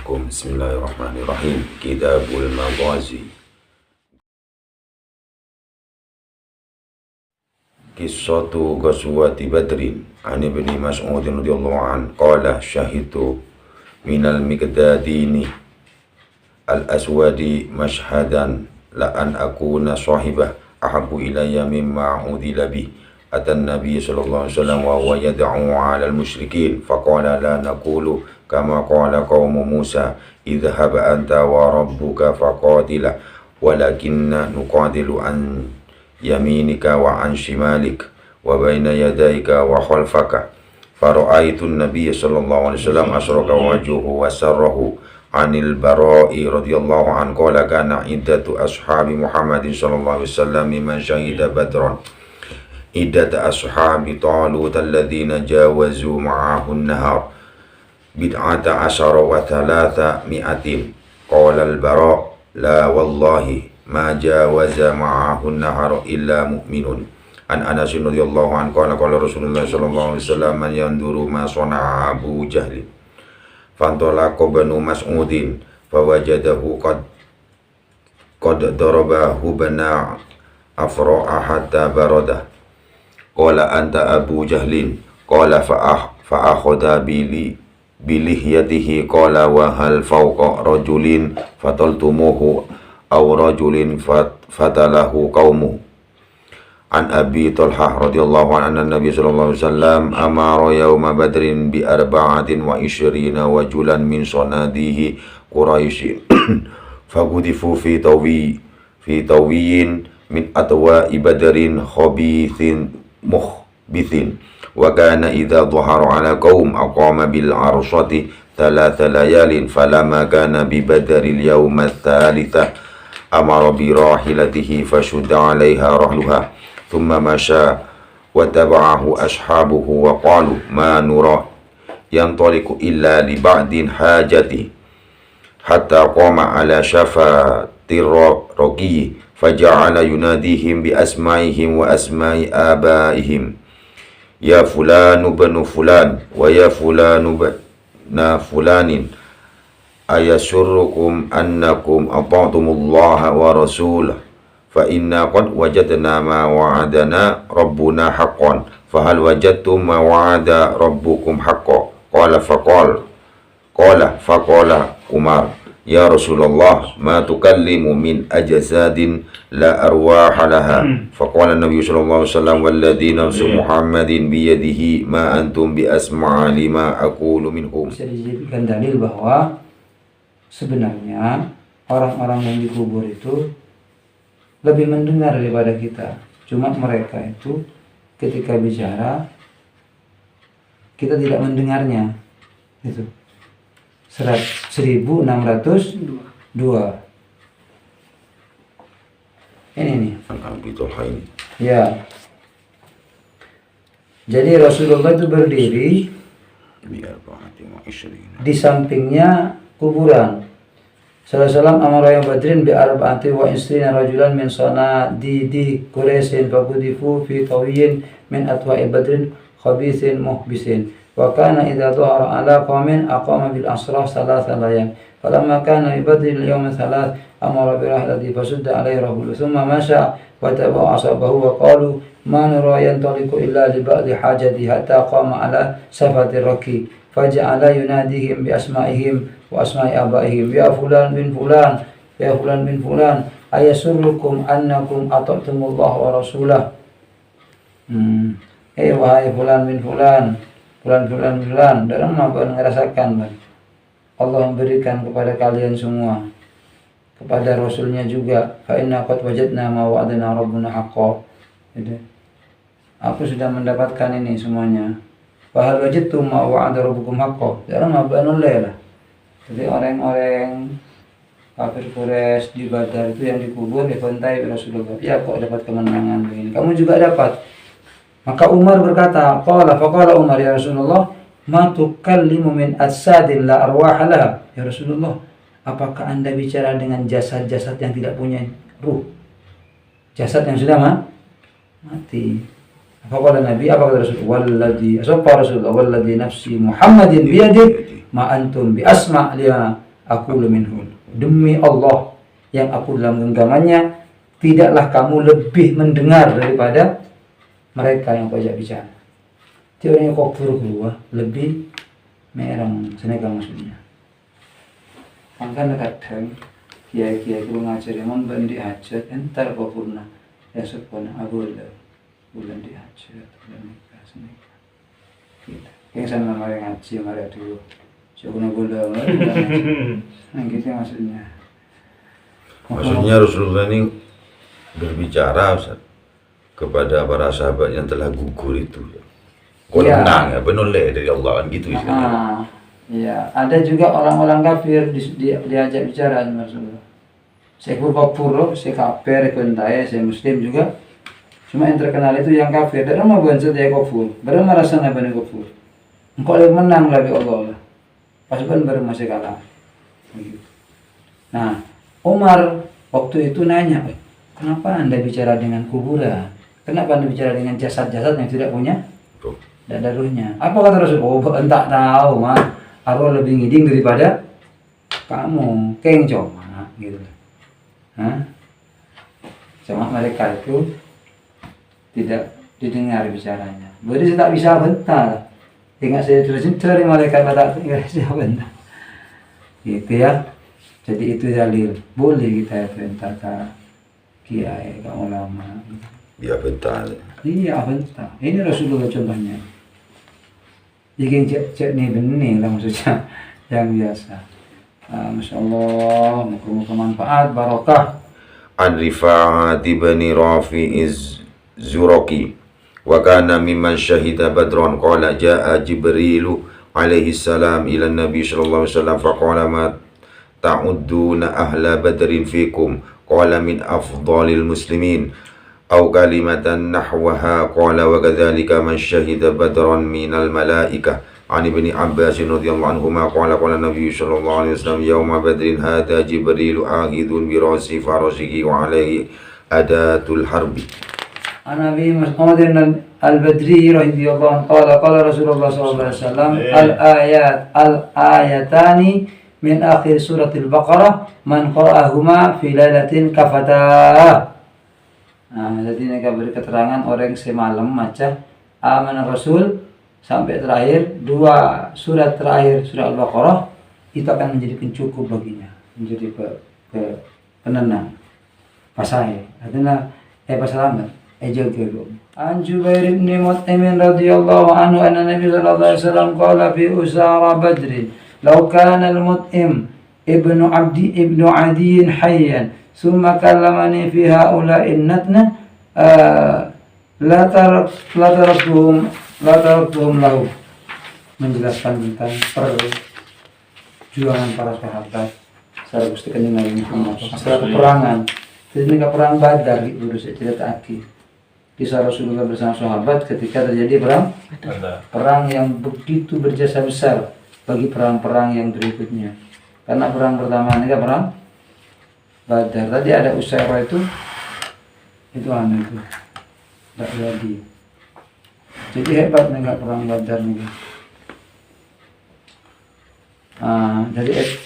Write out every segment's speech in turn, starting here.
Assalamualaikum. Bismillahirrahmanirrahim. Kitabul Maghazi. Qissatu ghazwati Badrin. An Ibni Mas'ud radhiyallahu an qala syahidtu minal miqdadini al-aswadi mashhadan la an akuna sahibah ahabbu ilayya mimma udila bi. Atan Nabi sallallahu alaihi wasallam wa huwa yad'u 'ala al-musyrikin faqala la naqulu kama qala qaumu Musa idhhab anta wa rabbuka faqatila walakinna nuqatilu an yaminika wa an shimalik wa baina yadayka wa khalfaka. Fara'aitu an-nabiy sallallahu alaihi wasallam asraka wajhuhu wa sarrahu anil Bara'i radhiyallahu an qala kana iddatu ashabi Muhammadin sallallahu alaihi wasallam mimman syahida Badran iddat ashabi Talut alladhina jawazu ma'ahu an-nahar bid'ata asyara wa thalatha mi'atin. Qala al-Bara' la wallahi ma jawaza ma'ahu an-nahar illa mu'minun. An Anas radhiyallahu anhu qala qala Rasulullah sallallahu alaihi wasallam man yanduru ma sana'a Abu Jahl fantalaqa banu Mas'udin fawajadahu qad darabahu bana afra'a hatta baradah. Qala anta Abu Jahlin qala fa'akhadha bilihyatihi qala wa hal fawqa rajulin fataltumuhu aw rajulin fatalahu qaumu. An Abi Talhah radhiyallahu anhu anna Nabi sallallahu alaihi wasallam amara yauma badrin bi arba'atin wa ishrina wajulan min sanadihi Quraisy fagudifu fi tawiyin min atwa'i badrin khabithin mukhbithin wa kana idza dhahara ala qaum aqama bil arshati thalatha layalin falamma kana bi badril yawma thalitha amara bi rahilatihi fashudda 'alaiha rahluha thumma masha wa taba'ahu ashabuhu wa qalu ma nura yantaliqu illa li ba'din hajati hatta qama ala shafatir raqi faja'ala yunadihim bi asma'ihim wa asma'i abaihim ya fulanu banu fulan wa ya fulanu bana fulanin ayasurrukum annakum ata'tumullaha wa rasulah fa inna qad wajadna ma wa'adana rabbuna haqqan fa hal wajadtum ma wa'ada rabbukum haqqan qala faqala Umar ya Rasulullah ma tukallimu min ajsadin la arwaha laha. Faqala Nabi sallallahu alaihi wasallam walladzi nafsu Muhammadin biyadihi ma antum bi asma'a lima aqulu minhum. Bisa dijadikan dalil bahwa sebenarnya orang-orang yang dikubur itu lebih mendengar daripada kita. Cuma mereka itu ketika bicara kita tidak mendengarnya. Itu Surat 1602. Ini nih. Ya. Jadi Rasulullah itu berdiri di sampingnya kuburan. Sallallahu amara yang badrin bi arba'ati wa isrina rajulan min sanadi Quraisyin faqudifu fi tawiyin min atwa'i badrin khabithin muhbisin. Wa kana idza dhahara ala qaumin aqama bil asrah thalatha layal falamma kana bi badrin al yawm thalath amara bi rahlati fasudda alayhi rahul thumma masha wa taba'a asabahu wa qalu ma nara yantaliqu illa li ba'di hajati hatta qama ala safati raqi faja'ala yunadihim bi asma'ihim wa asma'i abaihim ya fulan bin fulan ya fulan bin fulan ayasurrukum annakum ata'tumullaha wa rasulah. Wahai fulan bin fulan fulan dalam merasakan Allah memberikan kepada kalian semua kepada Rasulnya juga fa inna qad wajadna ma wa'adana rabbuna haqqan. Aku sudah mendapatkan ini semuanya. Fa hal wajadtum ma wa'ada rabbukum haqqan. Dalam abanul lah. Jadi orang-orang kafir Quraisy di Badar itu yang dikubur dibantai Rasulullah. Ya kok dapat kemenangan begini. Kamu juga dapat. Maka Umar berkata, faqala Umar ya Rasulullah, ma tukallimu min ajsadin la arwaha laha. Ya Rasulullah, apakah Anda bicara dengan jasad-jasad yang tidak punya ruh? Jasad yang sudah mati. Faqala Nabi, apa kata Rasulullah? Walladzi nafsi Muhammadin biyadihi ma antum bi asma' lima aku minhum. Demi Allah yang aku dalam genggamannya, tidaklah kamu lebih mendengar daripada mereka yang kau ajak bicara. Dia orang yang kufur keluar lebih merang senega maksudnya. Angkan kadang kiai-kiai itu ngajar yang bandi hajat entar kufurna ya sepona abulah bulan dihajat bulan nikah senega. Gitu. Yang sama mereka ngaji mereka dulu. Coba gula nah gitu maksudnya. Maksudnya Rasulullah ini berbicara Ustaz, kepada para sahabat yang telah gugur itu. Kau menang ya, penoleh dari Allah kan gitu istilahnya. Iya, ada juga orang-orang kafir diajak bicara Rasulullah. Saya kufur, saya kafir, saya muslim juga. Cuma yang terkenal itu yang kafir. Dan mau bukan dia kufur, baru merasa nabi kufur. Engkau lebih menang lagi Allah. Pasukan baru masih kalah. Begitu. Nah, Umar waktu itu nanya, kenapa Anda bicara dengan kuburan? Kenapa Anda bicara dengan jasad-jasad yang tidak punya ruhnya? Apa kata Rasul? Oh, entah tahu, mah. Arwah lebih ngiding daripada kamu. Keng cuma, gitu. Hah? Cuma mereka itu tidak didengar bicaranya. Berarti saya tak bisa bentar. Ingat saya terusin cari malaikat batak tidak bisa bentar. Gitu ya. Jadi itu dalil. Boleh kita bentar ke kiai, ke ulama. Iya bentar. Iya bentar. Ini Rasulullah contohnya. Jadi cek nih benih lah maksudnya yang biasa. Masya Allah, muka-muka manfaat, barokah. An Rifa'at bin Rafi'iz Zuraki wa kana mimman syahida badran qala jaa Jibrilu alaihi salam ila Nabi sallallahu alaihi wasallam faqala ma ta'udduna ahla badrin fikum qala min afdalil muslimin aw kalimatan nahwaha qala wa kadzalika man syahida badran minal malaikah an ibni Abbas radhiyallahu anhuma qala qala Nabi sallallahu alaihi wasallam yauma badrin hada Jibrilu aghidun bi rasi farasihi wa alaihi adatul harbi. An Nabi Muhammad al-Badri radhiyallahu anhu qala Rasulullah sallallahu alaihi wasallam al-ayatani min akhir suratil Baqarah man qara'ahuma fi lailatin kafatah. Nah, jadi mereka beri keterangan orang semalam maca amanah Rasul sampai terakhir dua surat terakhir surah Al-Baqarah itu akan menjadi pencukup baginya, menjadi penenang. Pasai, artinya pasalamat. Jaga. An Jubair bin Mut'im radhiyallahu anhu anna Nabi sallallahu alaihi wasallam qala fi usara Badr law kana al-Mut'im ibnu Adi hayyan thumma kallamani fi haula'i natna la taraktuhum lahu, menjelaskan tentang perjuangan para sahabat secara Gusti Kanjeng Nabi Muhammad secara peperangan. Jadi mereka perang Badar gitu saya cerita lagi. Kisah Rasulullah bersama sahabat ketika terjadi perang yang begitu berjasa besar bagi perang-perang yang berikutnya. Karena perang pertama ini perang Badar. Tadi ada Usairah itu aneh itu tidak jadi. Jadi hebat nih perang Badar nih. Jadi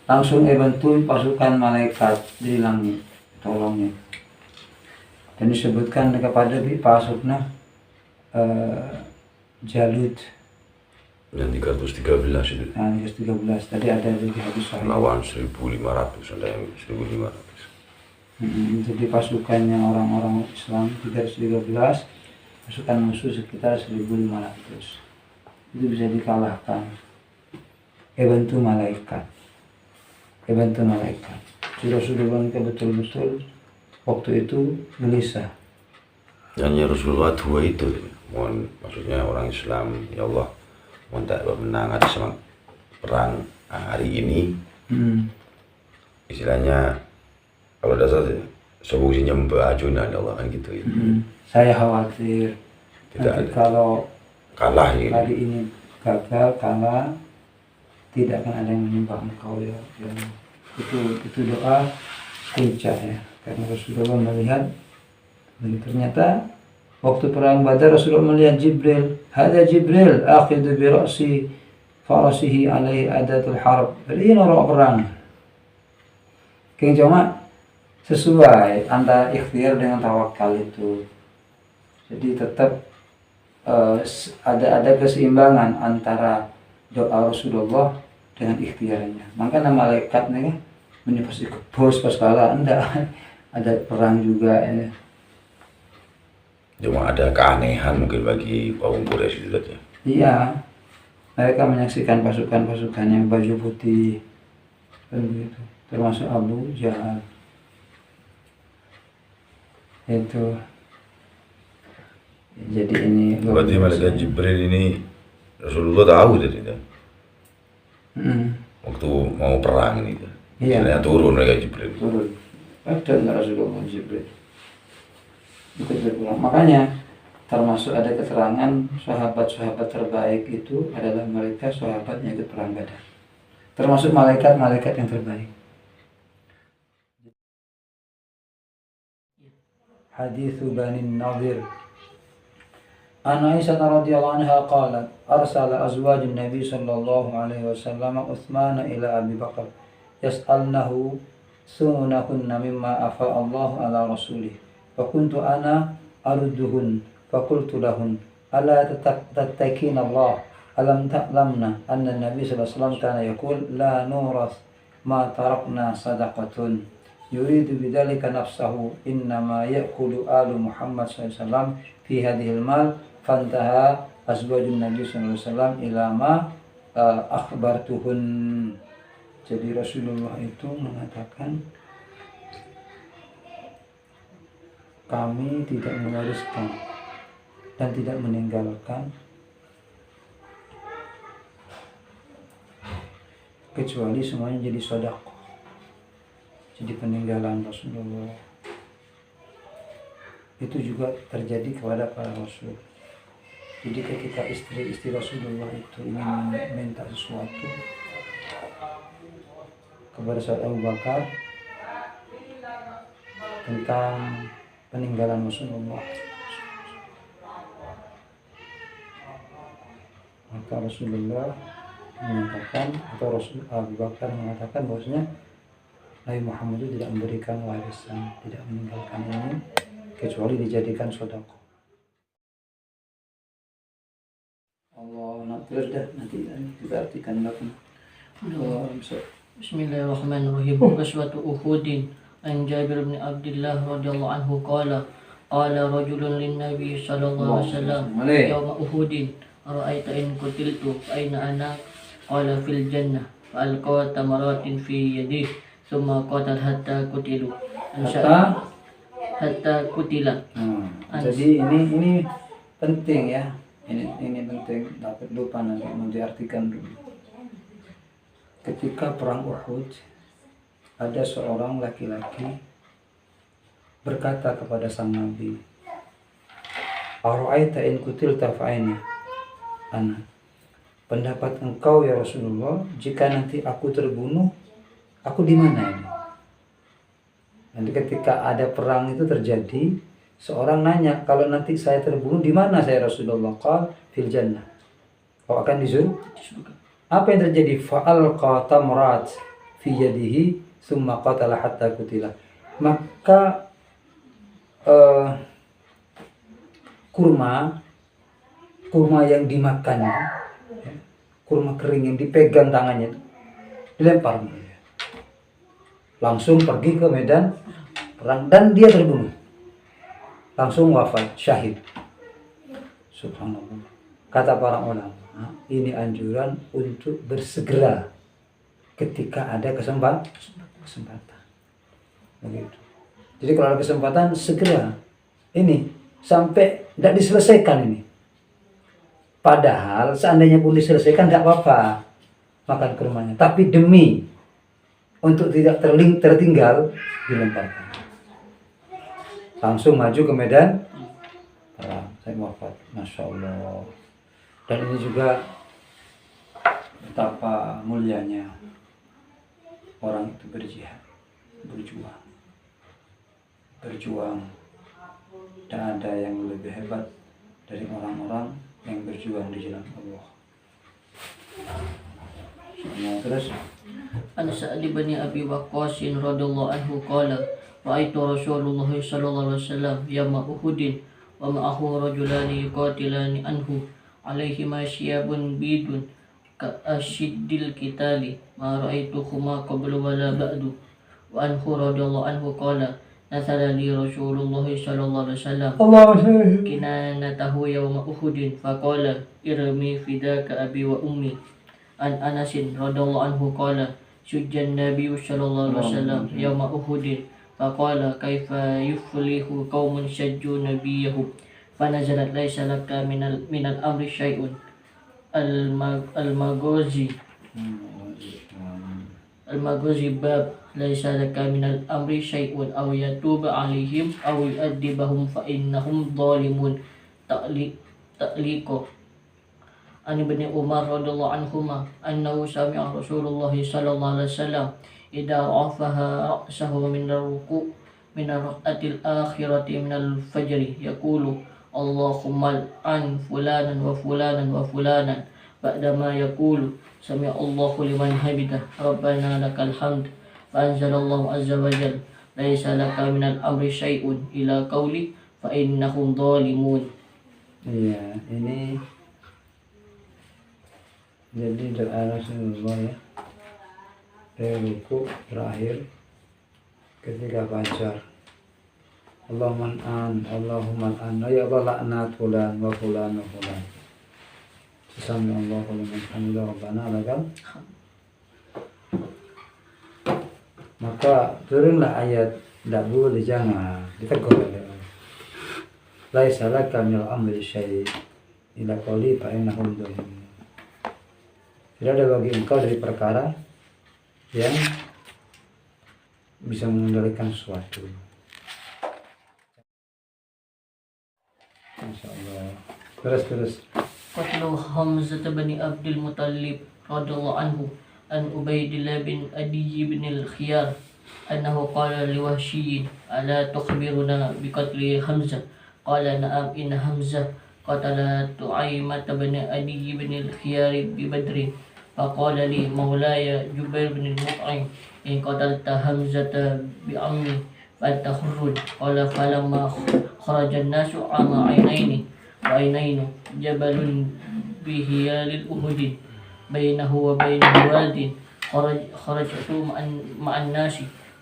langsung bantu pasukan malaikat di langit tolongnya. Dan disebutkan kepada pasukna Jalut yang 313 itu. 313 tadi ada di hadis sahih. Lawan 1.500 ada yang 1.500. Jadi pasukannya orang-orang Islam 313, pasukan musuh sekitar 1.500. Itu bisa dikalahkan. Bantu malaikat. Rasulullah betul-betul waktu itu gelisah. Dan ya Rasulullah dua itu, mohon maksudnya orang Islam, ya Allah, mohon tak menang atas semangat perang hari ini. Istilahnya kalau dasar solusinya membajunan ya Allah kan gitu ya. Saya khawatir nanti kalau kalah ini. Hari ini gagal kalah, tidak akan ada yang menyembah engkau ya. Itu doa puncak ya. Karena Rasulullah melihat, dan ternyata waktu perang Badar Rasulullah melihat Jibril, hada Jibril akhidhu bi ra'si farasihi alaihi adatul harb. Jadi ini orang perang. King cuma sesuai antara ikhtiar dengan tawakal itu. Jadi tetap ada keseimbangan antara doa Rasulullah dengan ikhtiarnya. Makanya malaikat nih ini pasti bos pas kalah enggak ada perang juga ya. Cuma ada keanehan mungkin bagi kaum Quraisy itu ya. Iya, mereka menyaksikan pasukan-pasukan yang baju putih begitu, termasuk Abu Jahal itu. Jadi ini berarti malaikat Jibril ini Rasulullah tahu jadi ya? Waktu mau perang ini kan. Iya. Turun malaikat Jibril. Turun. Ada nggak Rasulullah Jibril? Ikut berpulang. Makanya termasuk ada keterangan sahabat-sahabat terbaik itu adalah mereka sahabatnya ikut perang Badar. Termasuk malaikat-malaikat yang terbaik. Hadits Bani Nadir. An Aisyah radhiyallahu anha qalat arsala azwajun Nabi sallallahu alaihi wasallam Utsman ila Abi Bakar yas'alnahu sunahunna mimma afa Allah ala rasulih wa kuntu ana arudduhun fa qultu lahun ala tattaqina Allah alam ta'lamna anna Nabi sallallahu alaihi wasallam kana yaqul la nuras ma tarakna sadaqatun yuridu bidzalika nafsahu innama ya'kulu alu Muhammad sallallahu alaihi wasallam fi hadhil mal fantaha azwajun Nabi sallallahu alaihi wasallam ila ma akhbartuhun. Jadi Rasulullah itu mengatakan kami tidak mewariskan dan tidak meninggalkan kecuali semuanya jadi sedekah. Jadi peninggalan Rasulullah itu juga terjadi kepada para rasul. Jadi ketika istri-istri Rasulullah itu ingin minta sesuatu kepada sahabat Abu Bakar tentang peninggalan Rasulullah, maka Rasulullah mengatakan atau Abu Bakar mengatakan bahwasanya Nabi Muhammad itu tidak memberikan warisan, tidak meninggalkan ini kecuali dijadikan sedekah. Allah terus dah nanti kita artikan belakang. Bismillahirrahmanirrahim. Ghazwatu Uhudin an Jabir bin Abdullah radhiyallahu anhu qala rajulun lin Nabi sallallahu alaihi wasallam yawma Uhudin ara'aita in qutiltu aina ana qala fil jannah fa alqa tamaratin fi yadihi thumma qatal hatta qutilu hatta kutila. Jadi ini penting ya. Ini penting, dapat lupa nanti mau diartikan dulu. Ketika perang Uhud, ada seorang laki-laki berkata kepada sang Nabi, "Ara'aita in qutilta fa aina ana?" Pendapat engkau ya Rasulullah, jika nanti aku terbunuh, aku di mana ini? Nanti ketika ada perang itu terjadi, seorang nanya, kalau nanti saya terbunuh di mana saya Rasulullah? Qal fil jannah. Kau akan di surga. Apa yang terjadi? Fa'alqa tamrat fi yadihi thumma qatala hatta qutila. Maka kurma yang dimakan, kurma kering yang dipegang tangannya dilempar, langsung pergi ke medan perang dan dia terbunuh, langsung wafat syahid. Subhanallah. Kata para ulama, ini anjuran untuk bersegera ketika ada kesempatan. Begitu. Jadi kalau ada kesempatan segera ini sampai tidak diselesaikan ini. Padahal seandainya pun diselesaikan tidak apa-apa makan kurmanya, tapi demi untuk tidak tertinggal dilemparkan. Langsung maju ke medan perang. Saya wafat, masya Allah. Dan ini juga betapa mulianya orang itu berjihad, berjuang. Dan ada yang lebih hebat dari orang-orang yang berjuang di jalan Allah. Terus عن سعد بن أبي وقاص رضي الله عنه قال رأيت رسول الله صلى الله عليه وسلم يوم أحد ومعه رجلان يقاتلان عنه عليهما ثياب بيض كأشد القتال ما رأيتهما قبل ولا بعد وعنه رضي الله عنه قال نزل لي رسول الله صلى الله عليه وسلم كنانته يوم أحد فقال ارمي فداك أبي وأمي عن أنس رضي الله عنه قال شج النبي صلى الله عليه وسلم يوم أحد فقال كيف يفلح قوم شجوا نبيهم فنزلت ليس لك من الأمر شيء المغازي باب ليس لك من الأمر شيء أو يتوب عليهم أو يؤدبهم فإنهم ظالمون تأليق عن ابن عمر رضي الله عنهما أنه سمع رسول الله صلى الله عليه وسلم إذا رفع رأسه من الركوع من الركعة الآخرة من الفجر يقول اللهم عن فلانا وفلانا وفلانا بعدما يقول سمع الله لمن حمده ربنا لك الحمد فأنزل الله عز وجل ليس لك من الأمر شيء إلى قولي فإنهم ظالمون. Iya, ini jadi doa Rasulullah ya, dari ruku terakhir ketika fajar. Allahumma an, ya Allah laknat fulan wa fulan wa fulan. Sami Allahu liman hamidah rabbana lakal. Maka turunlah ayat tidak boleh, jangan ditegur oleh Allah. Laisa laka minal amri syai' ila qawli fa innahum dhalimun. Tidak ada bagi engkau dari perkara yang bisa mengendalikan sesuatu. Masya Allah. Terus. قتل حمزة بن عبد المطلب رضي الله عنه عن عبيد الله بن أدي بن الخيار أنه قال لوهشي ألا تخبرنا بقتل حمزة قال نعم إن حمزة قتل طعيمة بن أدي بن الخيار ببدر فقال لي مولاي جبير بن المطعم إن قتلت حمزة بعمي فأنت حر قال فلما خرج الناس عام عينين جبل بهيال الأهد بينه وبينه واد خرجت مع الناس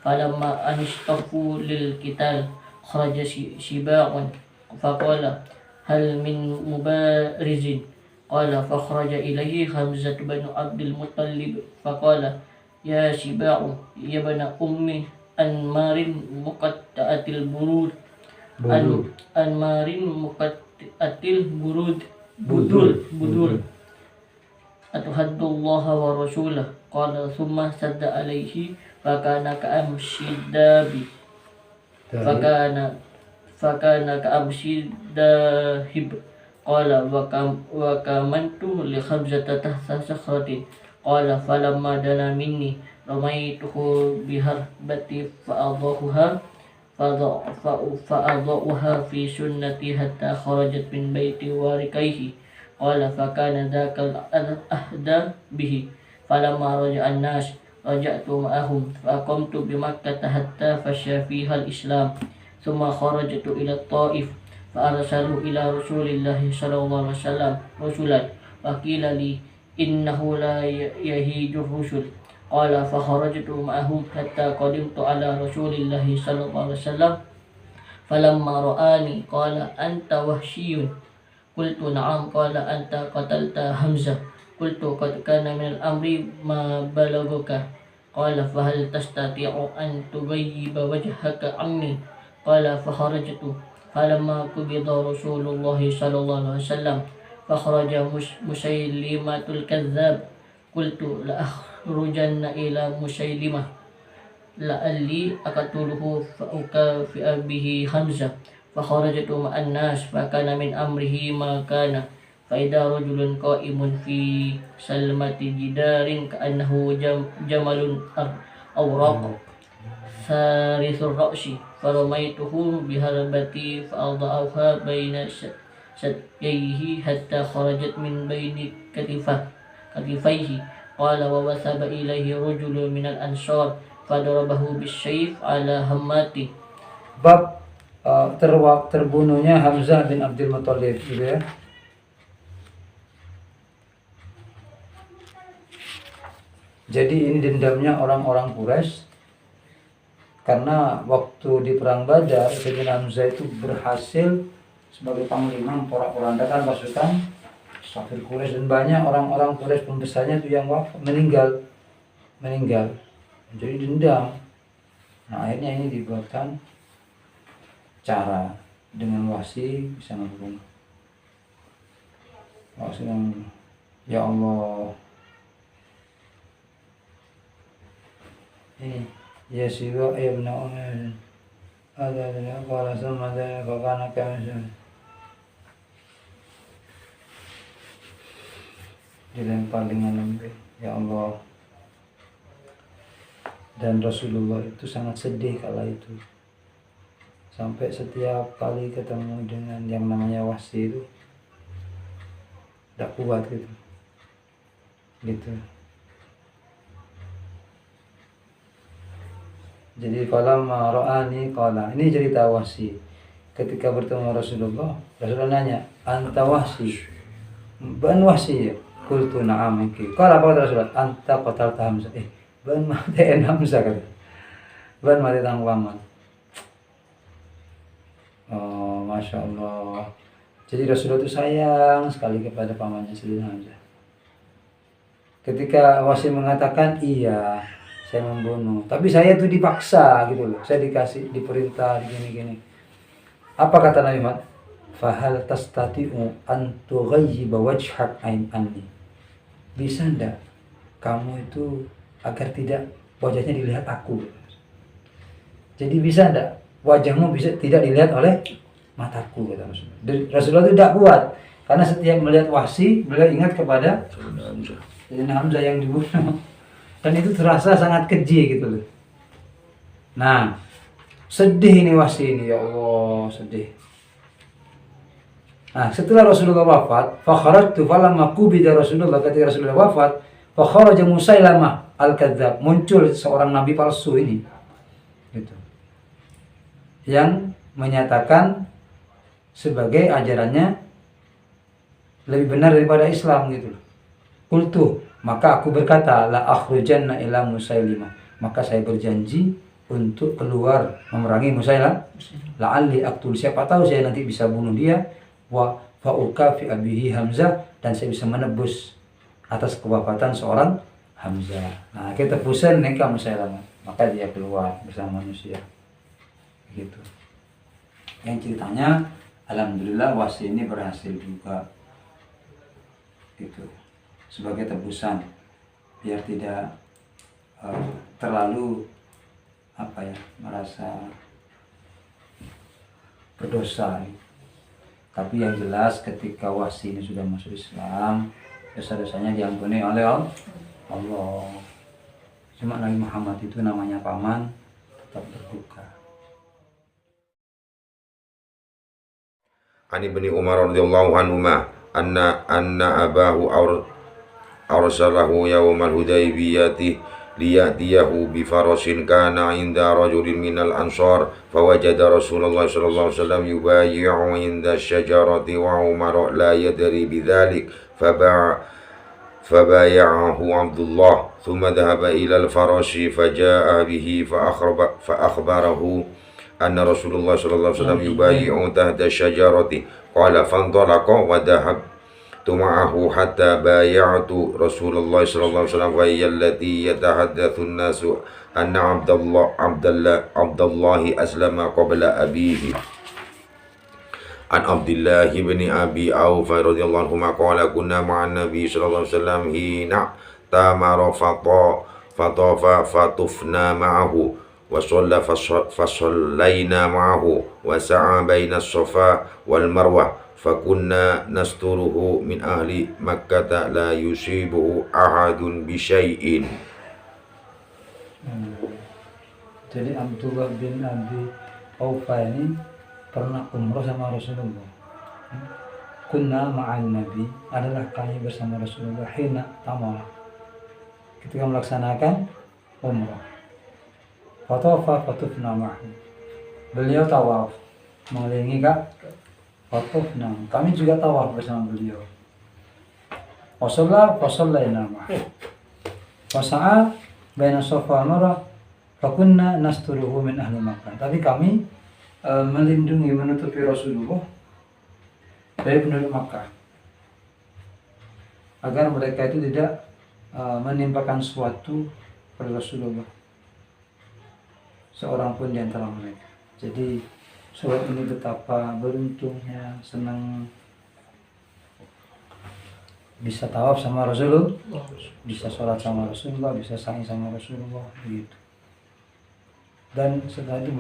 فلما أن اصطفوا للقتال خرج شباع فقال هل من مبارز قال فخرج إليه حمزة بن عبد المطلب فقال يا شباع يا ابن أم أنمار مقطعة البرود أنمار مقطعة البدور أتحد الله ورسوله قال ثم سد عليه فكان كأمس الداب فكان كأمس الداهب قال وكمنت لخمزة تحت صخرة قال فلما دنا مني رميته بهربة فأضاؤها في سنتي حتى خرجت من بيت واركيه قال فكان ذاك الأهدى به فلما رجع الناس رجعت معهم فأقمت بمكة حتى فشى فيها الإسلام ثم خرجت إلى الطائف فأرسلوا إلى رسول الله صلى الله عليه وسلم رسلا وقيل لي إنه لا يهيج الرسل قال فخرجت معهم حتى قدمت على رسول الله صلى الله عليه وسلم فلما رآني قال أنت وحشي قلت نعم قال أنت قتلت حمزة قلت قد كان من الأمر ما بلغك قال فهل تستطيع أن تغيب وجهك عني قال فخرجت فلما قبض رسول الله صلى الله عليه وسلم فخرج مسيلمة الكذاب قلت لأخرجن إلى مسيلمة لعلي أقتله فأكافئ به حمزة فخرجت مع الناس فكان من أمره ما كان فإذا رجل قائم في سلمة جدار كأنه جمل أوراق ثالث الرأس فرميته بهربتي فأضعها بين سديه حتى خرجت من بين كتفيه قال ووثب إليه رجل من الأنصار فضربه بالسيف على همته. Bab terbunuhnya Hamzah bin Abdul Muthalib gitu ya. Jadi ini dendamnya orang-orang Quraisy karena waktu di perang Badar Sayyidina Hamzah itu berhasil sebagai panglima memporak-porandakan pasukan kafir Quraisy, dan banyak orang-orang Quraisy pembesarnya itu yang meninggal. Jadi dendam. Nah, akhirnya ini dibuatkan cara dengan Wahsy bisa membunuh. Wahsy yang ya Allah ini ya siwa ibn Umar ada qala sama ada fakana kami dilempar dengan lembut ya Allah. Dan Rasulullah itu sangat sedih kala itu, sampai setiap kali ketemu dengan yang namanya Wahsy itu tidak kuat gitu. Jadi falamma ra'ani qala, ini cerita Wahsy ketika bertemu Rasulullah nanya, anta Wahsy? Ban Wahsy ya? Qultu na'am iki. Qala apa kata Rasulullah? Anta qatalta Hamzah. Ban mati Hamzah kata. Ban mati tang paman. Oh, Masya Allah. Jadi Rasulullah itu sayang sekali kepada pamannya Sayyidina Hamzah. Ketika Wahsy mengatakan, iya saya membunuh, tapi saya itu dipaksa gitu loh, saya diperintah gini-gini. Apa kata Nabi Muhammad? Fahal tastati'u an tughayyiba wajhak anni. Bisa ndak kamu itu agar tidak wajahnya dilihat aku? Jadi bisa ndak wajahmu bisa tidak dilihat oleh mataku, kata Rasulullah. Rasulullah itu tidak kuat karena setiap melihat Wahsy beliau ingat kepada Sayyidina Hamzah yang dibunuh, dan itu terasa sangat keji gitu loh. Nah, sedih ini Wahsy ini, ya Allah, sedih. Nah, setelah Rasulullah wafat, fa kharajtu falamma qubida Rasulullah, ketika Rasulullah wafat, fa kharaja Musailamah al-Kadzdzab, muncul seorang nabi palsu ini. Gitu. Yang menyatakan sebagai ajarannya lebih benar daripada Islam gitu loh. Qultu, maka aku berkata, la akhrujanna ila Musailimah, maka saya berjanji untuk keluar memerangi Musailamah. La'alli aqtul, siapa tahu saya nanti bisa bunuh dia, wa fa'uka fi abihi Hamzah, dan saya bisa menebus atas kewafatan seorang Hamzah. Nah, kita tebusan nikah Musailamah, maka dia keluar bersama manusia. Gitu. Yang ceritanya alhamdulillah Wahsy ini berhasil juga. Gitu. Sebagai tebusan biar tidak terlalu merasa berdosa. Tapi yang jelas ketika Wahsy ini sudah masuk Islam, dosa-dosanya diampuni oleh Allah. Cuma Nabi Muhammad itu namanya paman tetap berduka. Ani bin Umar radhiyallahu anhuma anna abahu arsalahu yawmal hudaybiyati liyatiyahu bi farasin kana inda rajulin minal ansar fawajada Rasulullah sallallahu alaihi wasallam yubayyi'u inda syajarati wa Umar la yadri bidzalik fabay'ahu Abdullah thumma dhahaba ila al-farashi faja'a bihi fa akhbarahu anna Rasulullah sallallahu alaihi wasallam yubayyi'u tahta syajarati qala fantalaqa wa dhahabtu ma'ahu hatta bay'atu Rasulullah sallallahu alaihi wasallam wa hiya allati yatahaddatsu an-nasu anna Abdullah aslama qabla abihi. An Abdullah bin Abi Auf radhiyallahu anhu qala kunna ma'an nabi sallallahu alaihi wasallam hina tamara fatafa fatufna ma'ahu wa shalla fasallayna ma'ahu wa sa'a baina as-safa wal marwah fakunna nasturuhu min ahli Makkah la yusibuhu ahadun bi syai'in. Jadi Abdullah bin Abi Aufa ini pernah umrah sama Rasulullah. Kunna ma'an Nabi, adalah kami bersama Rasulullah hina tamara, ketika melaksanakan umrah. Fatafa fatufna ma'hu. Beliau tawaf mengelilingi fatufna. Kami juga tawaf bersama beliau. Fasallaina ma'hu. Fasa'a baina Safa wal Marwah. Fakunna nasturuhu min ahli Makkah. Tapi kami melindungi, menutupi Rasulullah dari penduduk Makkah, agar mereka itu tidak menimpakan sesuatu pada Rasulullah, seorang pun di antara mereka. Jadi surat ini betapa beruntungnya, senang bisa tawaf sama Rasulullah, bisa sholat sama Rasulullah, bisa sa'i sama Rasulullah gitu. Dan setelah itu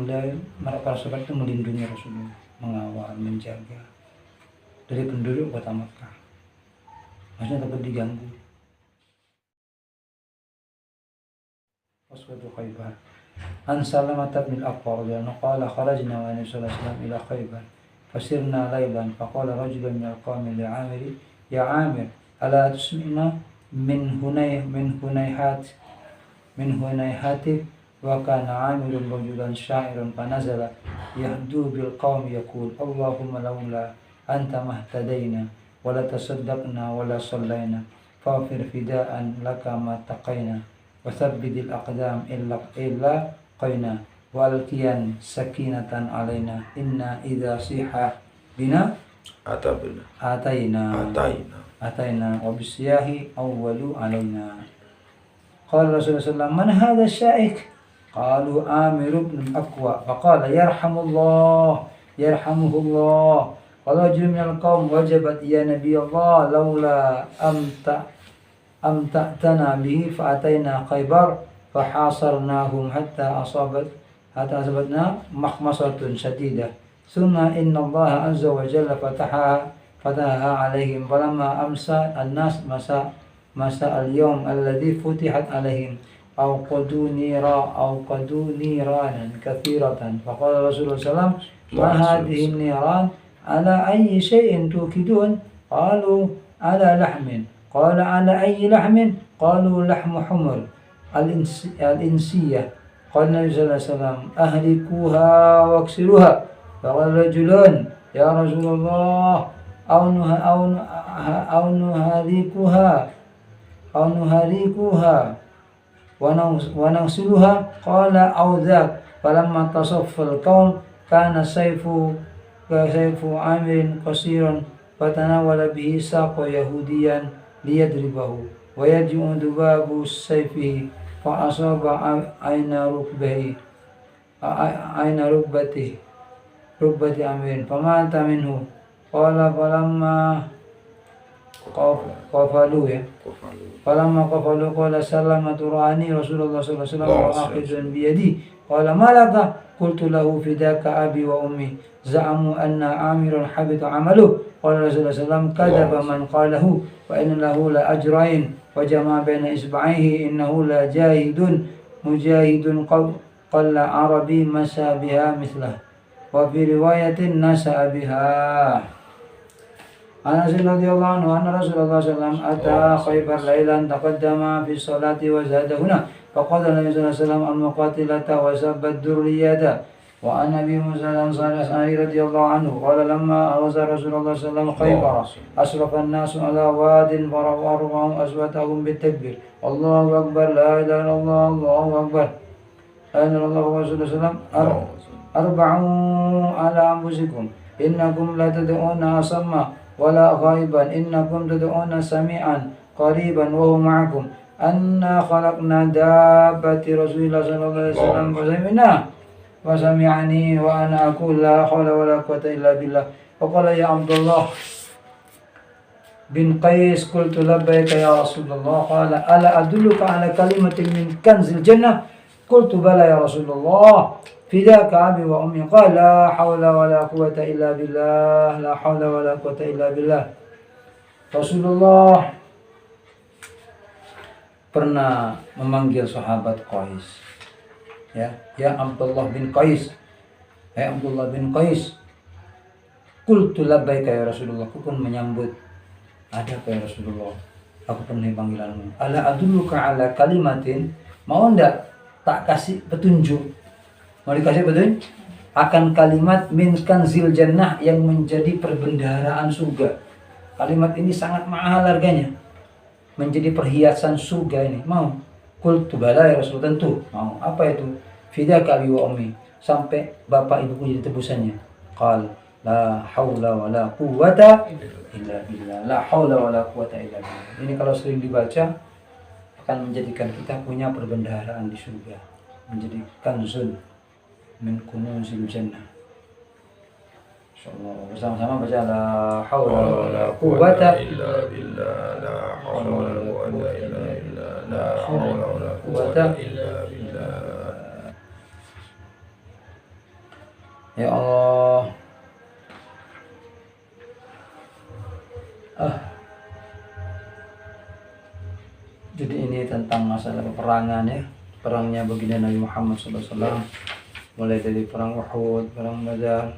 para sahabat itu melindungi Rasulullah, mengawal, menjaga dari penduduk kota Makkah. Maksudnya takut diganggu. Waswatu Khaybar. An Salamah bin Aqwa radhiyallahu anhu qala kharajna wa Nabi sallallahu alaihi wasallam ila Khaybar fasirna laylan faqala rajulun min al-qawmi li 'Amir ya 'Amir ala tusmi'na min hunayhati wa kana 'Amirun rajulan sya'iran fanazala yahdu bil qawmi yaqul Allahumma laula anta mahtadaina wa la tasaddaqna wa la sallaina fafir fida'an laka ma taqaina wa thabbidil aqdam illa qaina wa alqiyan sakinatan alaina inna idza siha bina ataina wa bisyahi awwalu alaina. Qala Rasulullah sallallahu alaihi wasallam man hadha syaikh qalu Amir ibn Aqwa faqala yarhamullah qala rajulun minal qaum wajabat ya nabiy Allah laula amta'tana bihi fa'atayna Khaybar fahasarnahum hatta asabatna makhmasatun syadidah thumma inna Allah azza wa jalla fataha alaihim falamma amsa an-nas masa al-yawm alladhi futihat alaihim awqadu niranan kathiratan faqala Rasulullah sallallahu alaihi wasallam ma hadhihi niran ala ayyi shay'in tukidun qalu ala lahmin qala ala ayyi lahmin qalu lahmu humur al-insiyah qala Nabi sallallahu alaihi wasallam ahlikuha waksiruha faqala rajulun ya Rasulullah aw nuharikuha wa nangsiluha qala aw dhak falamma tasaffal qaum kana sayfu Amirin qasiran fatanawala bihi saqa yahudiyan liyadribahu wa yaj'u dubabu sayfihi fa asaba aina rubbati Amirin famata minhu qala falamma qafalu qala salamatu ra'ani Rasulullah sallallahu alaihi wasallam wa akhidun biyadi qala malaka qultu lahu fidaka abi wa ummi za'amu anna Amiran habita amaluh qala Rasulullah sallallahu alaihi wasallam kadaba man qalahu wa inna lahu la ajrain wa jama'a baina isba'ihi innahu la mujahidun qalla arabi masa biha mithlah wa fi riwayatin nasa biha. Anas radhiyallahu anhu anna Rasulullah sallallahu alaihi wasallam ata Khaybar lailan taqaddama fi sholati wa zada huna faqala Nabi sallallahu alaihi wasallam al-muqatilata wa sabad durriyata wa an Abi Musa al-Ansari radhiyallahu anhu qala lamma awaza Rasulullah sallallahu alaihi wasallam Khaybar asrafa an-nasu ala wadin farawahum aswatahum bitakbir Allahu akbar la ilaha illallah Allahu akbar anna Allah wa sallallahu arba'u ala anfusikum innakum la tad'una asamma wala ghaiban innakum tad'una sami'an qariban wa huwa ma'akum anna khalaqna dabbati Rasulillah sallallahu alaihi wasallam wa sami'ani wa ana aqul la hawla wala quwwata illa billah wa qala ya Abdullah bin Qais qultu labbaika ya Rasulullah qala ala adulluka ala kalimatin min kanzil jannah qultu bala ya Rasulullah fidaka abi wa ummi qala la hawla wala quwwata illa billah la hawla wala quwwata illa billah. Rasulullah pernah memanggil sahabat Qais ya Abdullah bin Qais qultu labbaika ya Rasulullah, aku pun menyambut ada ya Rasulullah aku penuhi panggilanmu. Ala adulluka ala kalimatin, mau ndak tak kasih petunjuk? Mau dikasih petunjuk akan kalimat min kanzil jannah, yang menjadi perbendaharaan surga. Kalimat ini sangat mahal harganya, menjadi perhiasan surga ini. Mau? Qultu bala ya Rasul, tentu mau. Apa itu? Fidaka abi wa ummi, sampai bapak ibuku jadi tebusannya. Qal la haula wala quwwata illa billah. La haula wala quwwata illa billah. Ini kalau sering dibaca akan menjadikan kita punya perbendaharaan di surga, menjadi kanzun min kunuzil jannah. Insyaallah bersama-sama baca la haula wala quwwata illa billah, la haula wala quwwata illa billah, la haula wala quwwata illa billah. Ya Allah. Jadi ini tentang masalah peperangan ya. Perangnya baginda Nabi Muhammad SAW. Mulai dari perang Uhud, perang Badar,